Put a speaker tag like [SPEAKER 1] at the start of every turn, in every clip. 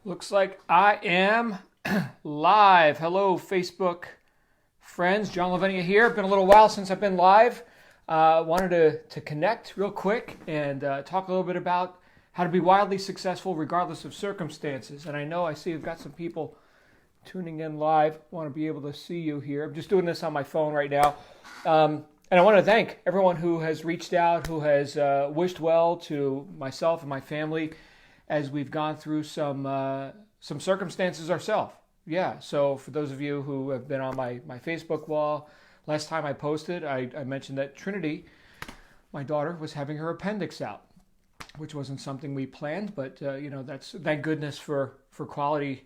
[SPEAKER 1] Looks like I am live. Hello, Facebook friends. John Lavinia here. Been a little while since I've been live. Wanted to connect real quick and talk a little bit about how to be wildly successful regardless of circumstances. And I see you've got some people tuning in live. Want to be able to see you here. I'm just doing this on my phone right now. And I want to thank everyone who has reached out, who has wished well to myself and my family as we've gone through some circumstances ourselves. Yeah, so for those of you who have been on my Facebook wall, last time I posted, I mentioned that Trinity, my daughter, was having her appendix out, which wasn't something we planned, but that's thank goodness for quality,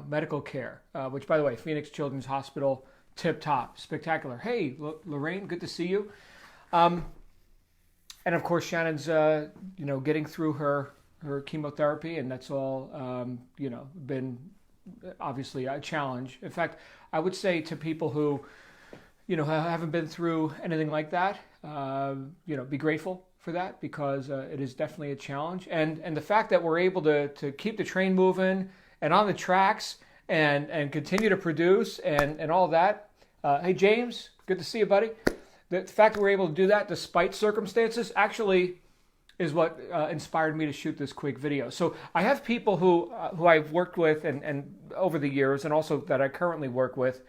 [SPEAKER 1] medical care. Which, by the way, Phoenix Children's Hospital, tip top, spectacular. Hey, Lorraine, good to see you. And of course, Shannon's getting through her chemotherapy, and that's all been obviously a challenge. In fact, I would say to people who haven't been through anything like that, be grateful for that, because it is definitely a challenge. And the fact that we're able to keep the train moving and on the tracks and continue to produce and all that. Hey James, good to see you, buddy. The fact that we're able to do that despite circumstances actually is what inspired me to shoot this quick video. So I have people who I've worked with and over the years, and also that I currently work with.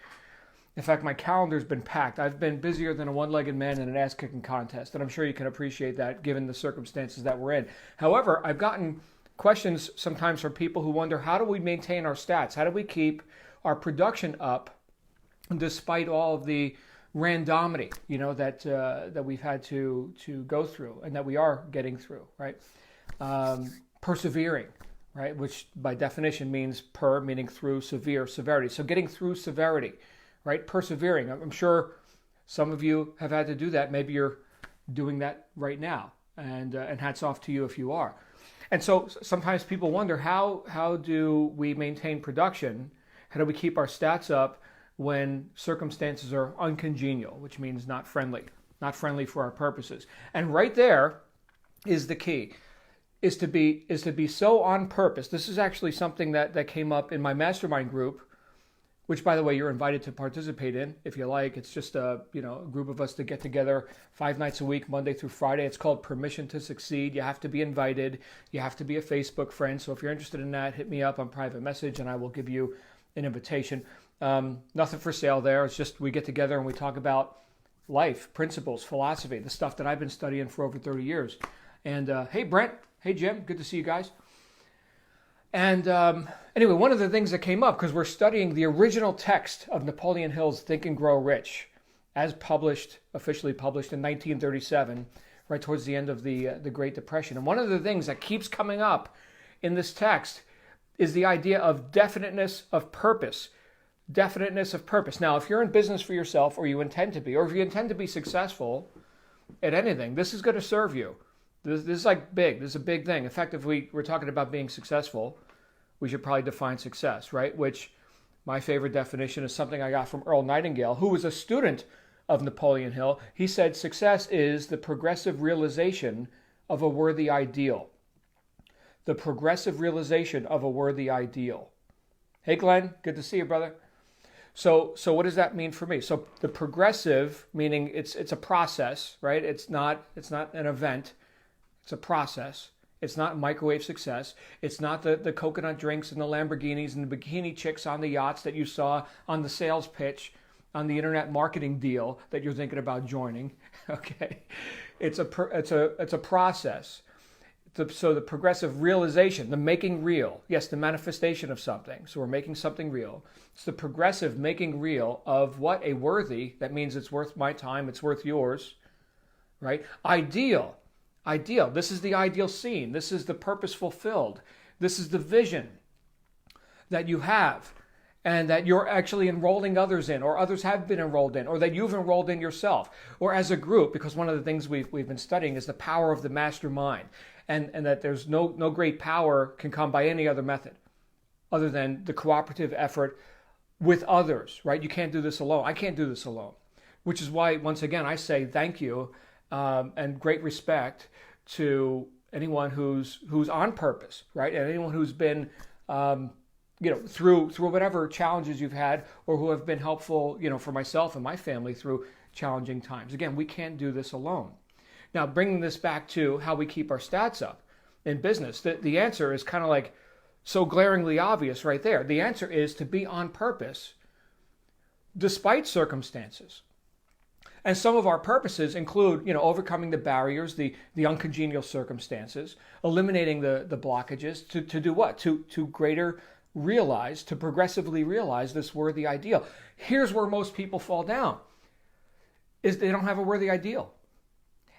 [SPEAKER 1] In fact, my calendar's been packed. I've been busier than a one-legged man in an ass-kicking contest, and I'm sure you can appreciate that given the circumstances that we're in. However, I've gotten questions sometimes from people who wonder, how do we maintain our stats? How do we keep our production up despite all of the randomity, that we've had to go through and that we are getting through, right? Persevering, right? Which by definition means meaning through, severity. So getting through severity, right? Persevering. I'm sure some of you have had to do that. Maybe you're doing that right now, and hats off to you if you are. And so sometimes people wonder, how do we maintain production? How do we keep our stats up when circumstances are uncongenial, which means not friendly for our purposes? And right there is the key, is to be so on purpose. This is actually something that came up in my mastermind group, which, by the way, you're invited to participate in if you like. It's just a group of us to get together 5 nights a week, Monday through Friday. It's called Permission to Succeed. You have to be invited. You have to be a Facebook friend. So if you're interested in that, hit me up on private message and I will give you an invitation. Nothing for sale there. It's just we get together and we talk about life, principles, philosophy, the stuff that I've been studying for over 30 years. And hey, Brent. Hey, Jim. Good to see you guys. And anyway, one of the things that came up, because we're studying the original text of Napoleon Hill's Think and Grow Rich, as officially published in 1937, right towards the end of the Great Depression. And one of the things that keeps coming up in this text is the idea of definiteness of purpose. Definiteness of purpose. Now, if you're in business for yourself, or you intend to be, or if you intend to be successful at anything, this is going to serve you. This is like big. This is a big thing. In fact, if we're talking about being successful, we should probably define success, right? Which my favorite definition is something I got from Earl Nightingale, who was a student of Napoleon Hill. He said, success is the progressive realization of a worthy ideal. The progressive realization of a worthy ideal. Hey, Glenn, good to see you, brother. So what does that mean for me? So the progressive, meaning it's a process, right? It's not an event. It's a process. It's not microwave success. It's not the coconut drinks and the Lamborghinis and the bikini chicks on the yachts that you saw on the sales pitch on the internet marketing deal that you're thinking about joining. Okay, it's a process. So the progressive realization, the making real, yes, the manifestation of something. So we're making something real. It's the progressive making real of what? A worthy. That means it's worth my time. It's worth yours, right? Ideal. This is the ideal scene. This is the purpose fulfilled. This is the vision that you have and that you're actually enrolling others in, or others have been enrolled in, or that you've enrolled in yourself, or as a group, because one of the things we've been studying is the power of the mastermind, and that there's no great power can come by any other method other than the cooperative effort with others, right? You can't do this alone. I can't do this alone, which is why, once again, I say thank you and great respect to anyone who's on purpose, right? And anyone who's been through whatever challenges you've had, or who have been helpful, for myself and my family through challenging times. Again, we can't do this alone. Now, bringing this back to how we keep our stats up in business, the answer is kind of like so glaringly obvious right there. The answer is to be on purpose despite circumstances. And some of our purposes include, overcoming the barriers, the uncongenial circumstances, eliminating the blockages to do what? To progressively realize this worthy ideal. Here's where most people fall down, is they don't have a worthy ideal.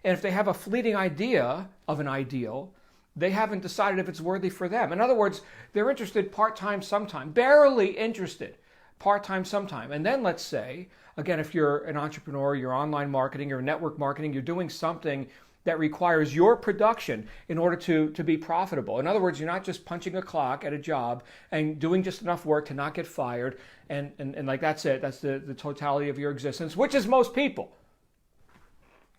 [SPEAKER 1] And if they have a fleeting idea of an ideal, they haven't decided if it's worthy for them. In other words, they're interested part-time sometime, barely interested part-time sometime. And then let's say, again, if you're an entrepreneur, you're online marketing, you're network marketing, you're doing something that requires your production in order to be profitable. In other words, you're not just punching a clock at a job and doing just enough work to not get fired and like that's it. That's the totality of your existence, which is most people.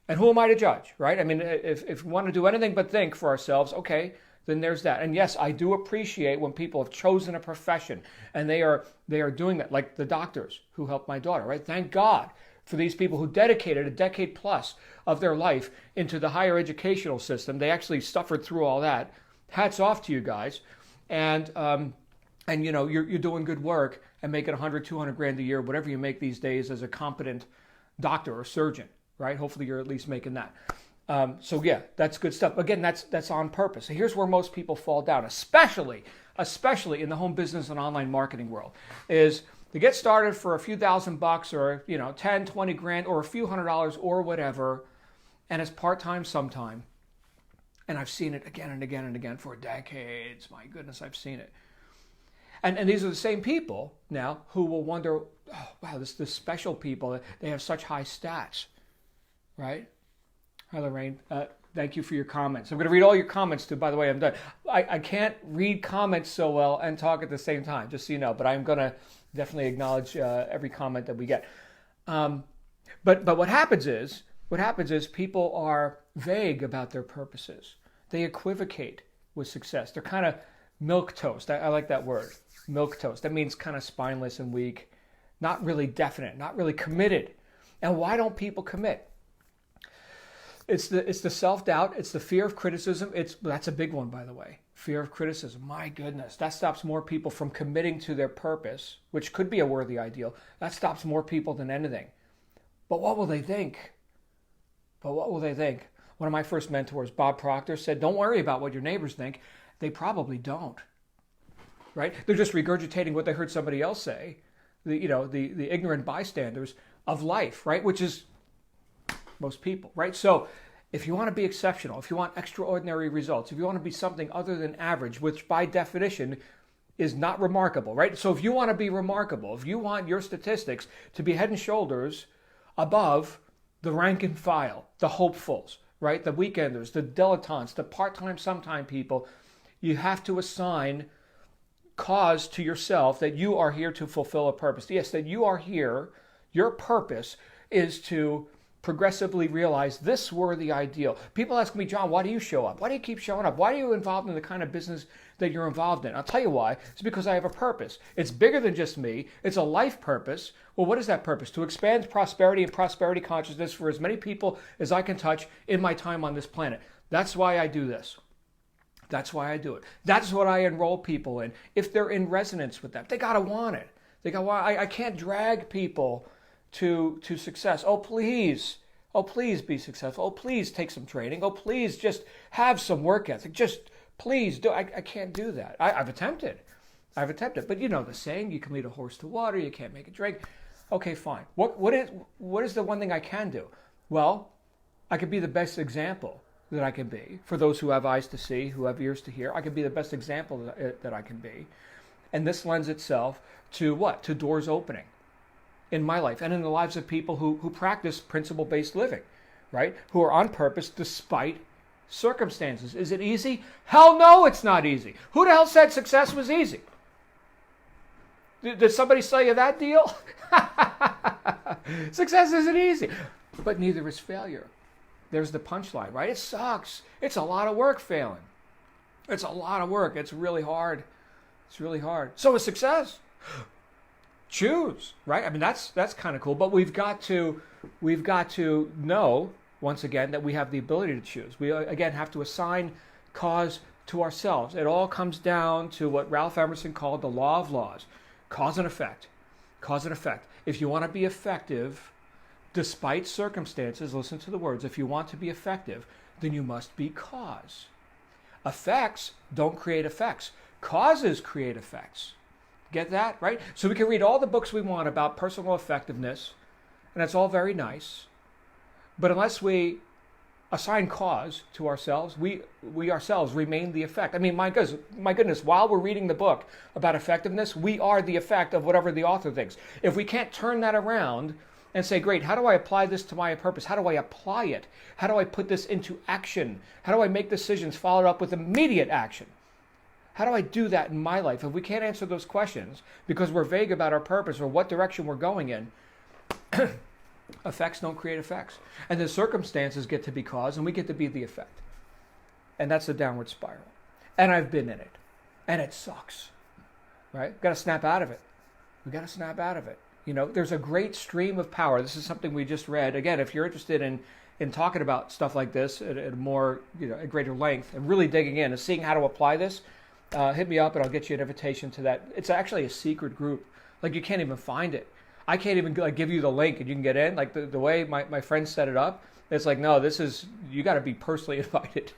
[SPEAKER 1] And who am I to judge, right? I mean, if we want to do anything but think for ourselves, okay, then there's that. And yes, I do appreciate when people have chosen a profession and they are doing that, like the doctors who helped my daughter, right? Thank God for these people who dedicated a decade plus of their life into the higher educational system. They actually suffered through all that. Hats off to you guys. And you're doing good work and making 100, 200 grand a year, whatever you make these days as a competent doctor or surgeon, right? Hopefully you're at least making that. So yeah, that's good stuff. Again, that's on purpose. So here's where most people fall down, especially in the home business and online marketing world, is to get started for a few $1,000 or 10, 20 grand or a few $100 or whatever, and it's part-time sometime. And I've seen it again and again and again for decades. My goodness, I've seen it. And these are the same people now who will wonder, oh, wow, this special people, they have such high stats, right? Hi, Lorraine. Thank you for your comments. I'm going to read all your comments too. By the way, I'm done. I can't read comments so well and talk at the same time, just so you know, but I'm going to definitely acknowledge every comment that we get. But what happens is people are vague about their purposes. They equivocate with success. They're kind of milquetoast. I like that word, milquetoast. That means kind of spineless and weak, not really definite, not really committed. And why don't people commit? It's the self-doubt. It's the fear of criticism. That's a big one, by the way. Fear of criticism. My goodness, that stops more people from committing to their purpose, which could be a worthy ideal. That stops more people than anything. But what will they think? One of my first mentors, Bob Proctor, said, "Don't worry about what your neighbors think. They probably don't." Right? They're just regurgitating what they heard somebody else say. The ignorant bystanders of life, right? Which is most people, right? So if you want to be exceptional, if you want extraordinary results, if you want to be something other than average, which by definition is not remarkable, right? So if you want to be remarkable, if you want your statistics to be head and shoulders above the rank and file, the hopefuls, right? The weekenders, the dilettantes, the part-time, sometime people, you have to assign cause to yourself that you are here to fulfill a purpose. Yes, that you are here. Your purpose is to progressively realize this worthy ideal. People ask me, John, why do you show up? Why do you keep showing up? Why are you involved in the kind of business that you're involved in? I'll tell you why. It's because I have a purpose. It's bigger than just me. It's a life purpose. Well, what is that purpose? To expand prosperity and prosperity consciousness for as many people as I can touch in my time on this planet. That's why I do this. That's why I do it. That's what I enroll people in. If they're in resonance with that, they got to want it. I can't drag people to success. Oh, please be successful. Oh, please take some training. Oh, please just have some work ethic. Just please do. I can't do that. I've attempted. But you know the saying, you can lead a horse to water, you can't make it drink. Okay, fine. What is the one thing I can do? Well, I could be the best example that I can be. For those who have eyes to see, who have ears to hear, I can be the best example that I can be. And this lends itself to what? To doors opening in my life and in the lives of people who practice principle-based living, right? Who are on purpose despite circumstances. Is it easy? Hell no, it's not easy. Who the hell said success was easy? Did somebody sell you that deal? Success isn't easy, but neither is failure. There's the punchline, right? It sucks. It's a lot of work failing. It's a lot of work. It's really hard. It's really hard. So is success. Choose, right? I mean, that's kind of cool. But we've got to know, once again, that we have the ability to choose. We again have to assign cause to ourselves. It all comes down to what Ralph Emerson called the law of laws: cause and effect. Cause and effect. If you want to be effective, despite circumstances, listen to the words. If you want to be effective, then you must be cause. Effects don't create effects. Causes create effects. Get that, right? So we can read all the books we want about personal effectiveness, and that's all very nice. But unless we assign cause to ourselves, we ourselves remain the effect. I mean, my goodness, while we're reading the book about effectiveness, we are the effect of whatever the author thinks. If we can't turn that around and say, great, how do I apply this to my purpose? How do I apply it? How do I put this into action? How do I make decisions followed up with immediate action? How do I do that in my life? If we can't answer those questions because we're vague about our purpose or what direction we're going in, effects don't create effects. And the circumstances get to be cause and we get to be the effect. And that's a downward spiral. And I've been in it. And it sucks. Right? We've got to snap out of it. We've got to snap out of it. You know, there's a great stream of power. This is something we just read. Again, if you're interested in talking about stuff like this at a more, at greater length and really digging in and seeing how to apply this, hit me up and I'll get you an invitation to that. It's actually a secret group. Like, you can't even find it. I can't even give you the link and you can get in. Like the way my friends set it up, it's like, no, you got to be personally invited.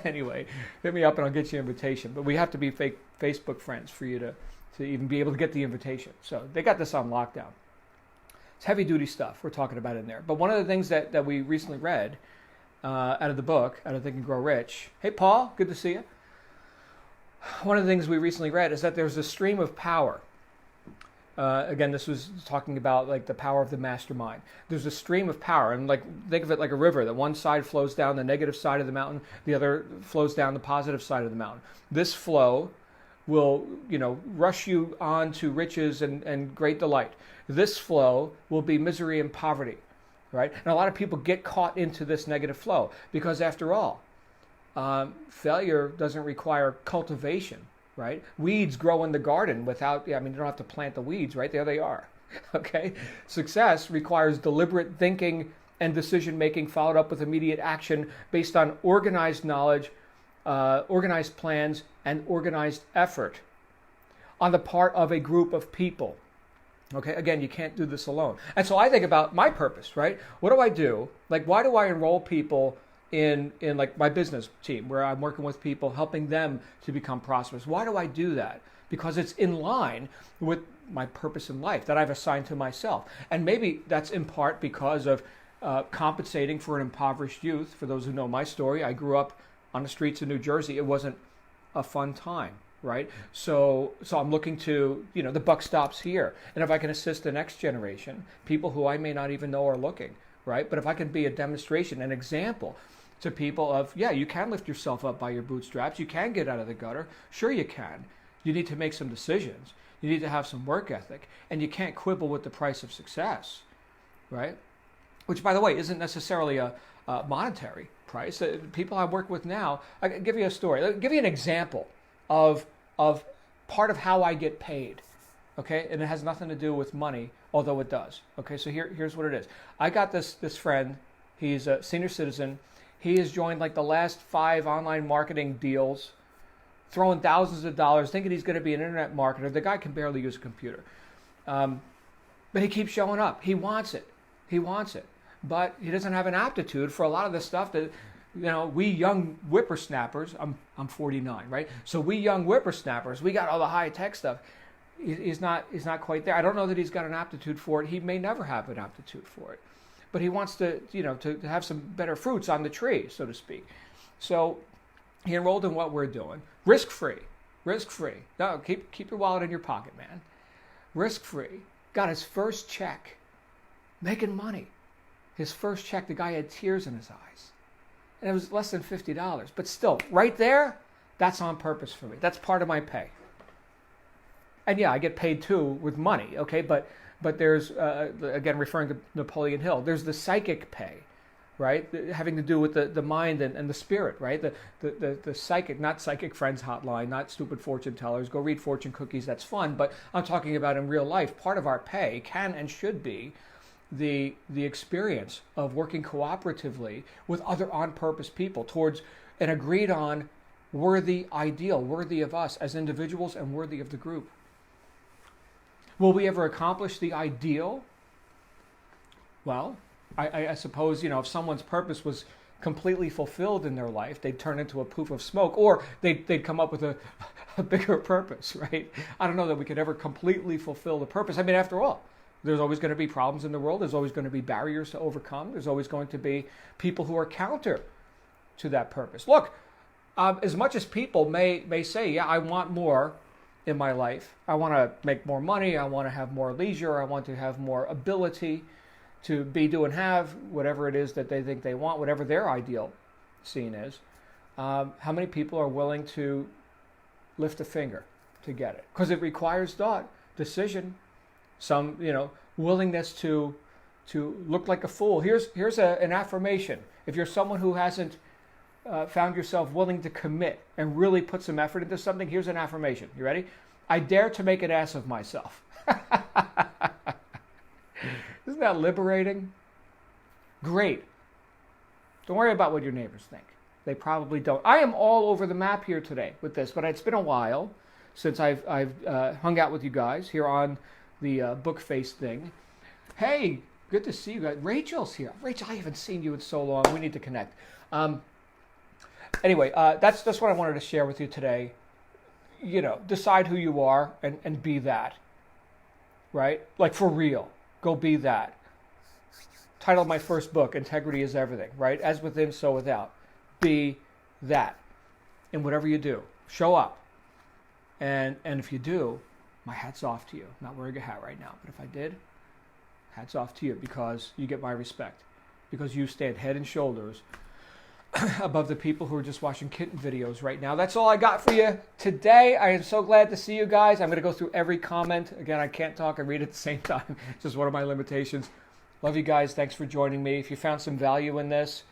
[SPEAKER 1] Anyway, hit me up and I'll get you an invitation. But we have to be Facebook friends for you to even be able to get the invitation. So they got this on lockdown. It's heavy duty stuff we're talking about in there. But one of the things that we recently read out of the book, out of Think and Grow Rich. Hey, Paul, good to see you. One of the things we recently read is that there's a stream of power. Again, this was talking about like the power of the mastermind. There's a stream of power, and like think of it like a river. That one side flows down the negative side of the mountain, the other flows down the positive side of the mountain. This flow will, rush you on to riches and great delight. This flow will be misery and poverty, right? And a lot of people get caught into this negative flow because, after all, failure doesn't require cultivation. Right? Weeds grow in the garden without, you don't have to plant the weeds, right? There they are. Okay? Success requires deliberate thinking and decision-making followed up with immediate action based on organized knowledge, organized plans, and organized effort on the part of a group of people. Okay? Again, you can't do this alone. And so I think about my purpose, right? What do I do? Like, why do I enroll people in like my business team where I'm working with people, helping them to become prosperous? Why do I do that? Because it's in line with my purpose in life that I've assigned to myself. And maybe that's in part because of compensating for an impoverished youth. For those who know my story, I grew up on the streets of New Jersey. It wasn't a fun time, right? So I'm looking to, the buck stops here. And if I can assist the next generation, people who I may not even know are looking, right? But if I can be a demonstration, an example to people of, you can lift yourself up by your bootstraps. You can get out of the gutter. Sure you can. You need to make some decisions. You need to have some work ethic. And you can't quibble with the price of success, right? Which, by the way, isn't necessarily a monetary price. People I work with now, I can give you a story. I'll give you an example of part of how I get paid, okay? And it has nothing to do with money, although it does. Okay, so here's what it is. I got this friend. He's a senior citizen. He has joined like the last 5 online marketing deals, throwing thousands of dollars, thinking he's going to be an internet marketer. The guy can barely use a computer. But he keeps showing up. He wants it. But he doesn't have an aptitude for a lot of the stuff that, we young whippersnappers, I'm 49, right? So we young whippersnappers, we got all the high-tech stuff. He's not quite there. I don't know that he's got an aptitude for it. He may never have an aptitude for it. But he wants to, to have some better fruits on the tree, so to speak. So he enrolled in what we're doing. Risk-free. No, keep your wallet in your pocket, man. Risk-free. Got his first check. Making money. His first check, the guy had tears in his eyes. And it was less than $50. But still, right there, that's on purpose for me. That's part of my pay. And I get paid too with money, okay? But there's, again, referring to Napoleon Hill, there's the psychic pay, right? Having to do with the mind and the spirit, right? The psychic, not psychic friends hotline, not stupid fortune tellers. Go read fortune cookies, that's fun. But I'm talking about in real life, part of our pay can and should be the experience of working cooperatively with other on-purpose people towards an agreed on worthy ideal, worthy of us as individuals and worthy of the group. Will we ever accomplish the ideal? Well, I suppose, if someone's purpose was completely fulfilled in their life, they'd turn into a poof of smoke, or they'd come up with a bigger purpose, right? I don't know that we could ever completely fulfill the purpose. I mean, after all, there's always going to be problems in the world. There's always going to be barriers to overcome. There's always going to be people who are counter to that purpose. Look, as much as people may say, yeah, I want more in my life. I want to make more money. I want to have more leisure. I want to have more ability to be, do, and have whatever it is that they think they want, whatever their ideal scene is. How many people are willing to lift a finger to get it? Because it requires thought, decision, some willingness to look like a fool. Here's an affirmation. If you're someone who hasn't found yourself willing to commit and really put some effort into something, here's an affirmation. You ready? I dare to make an ass of myself. Isn't that liberating? Great. Don't worry about what your neighbors think. They probably don't. I am all over the map here today with this, but it's been a while since I've hung out with you guys here on the book face thing. Hey, good to see you guys. Rachel's here. Rachel, I haven't seen you in so long. We need to connect. Anyway, that's what I wanted to share with you today. Decide who you are and be that. Right? Like for real. Go be that. Title of my first book, Integrity is Everything, right? As within, so without. Be that. In whatever you do. Show up. And if you do, my hat's off to you. I'm not wearing a hat right now, but if I did, hats off to you, because you get my respect. Because you stand head and shoulders above the people who are just watching kitten videos right now. That's all I got for you today. I am so glad to see you guys. I'm going to go through every comment. Again, I can't talk and read at the same time. It's just one of my limitations. Love you guys. Thanks for joining me. If you found some value in this,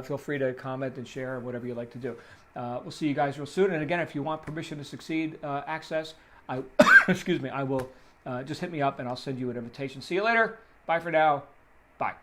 [SPEAKER 1] feel free to comment and share, whatever you like to do. We'll see you guys real soon. And again, if you want Permission to Succeed access, excuse me, I will just hit me up and I'll send you an invitation. See you later. Bye for now. Bye.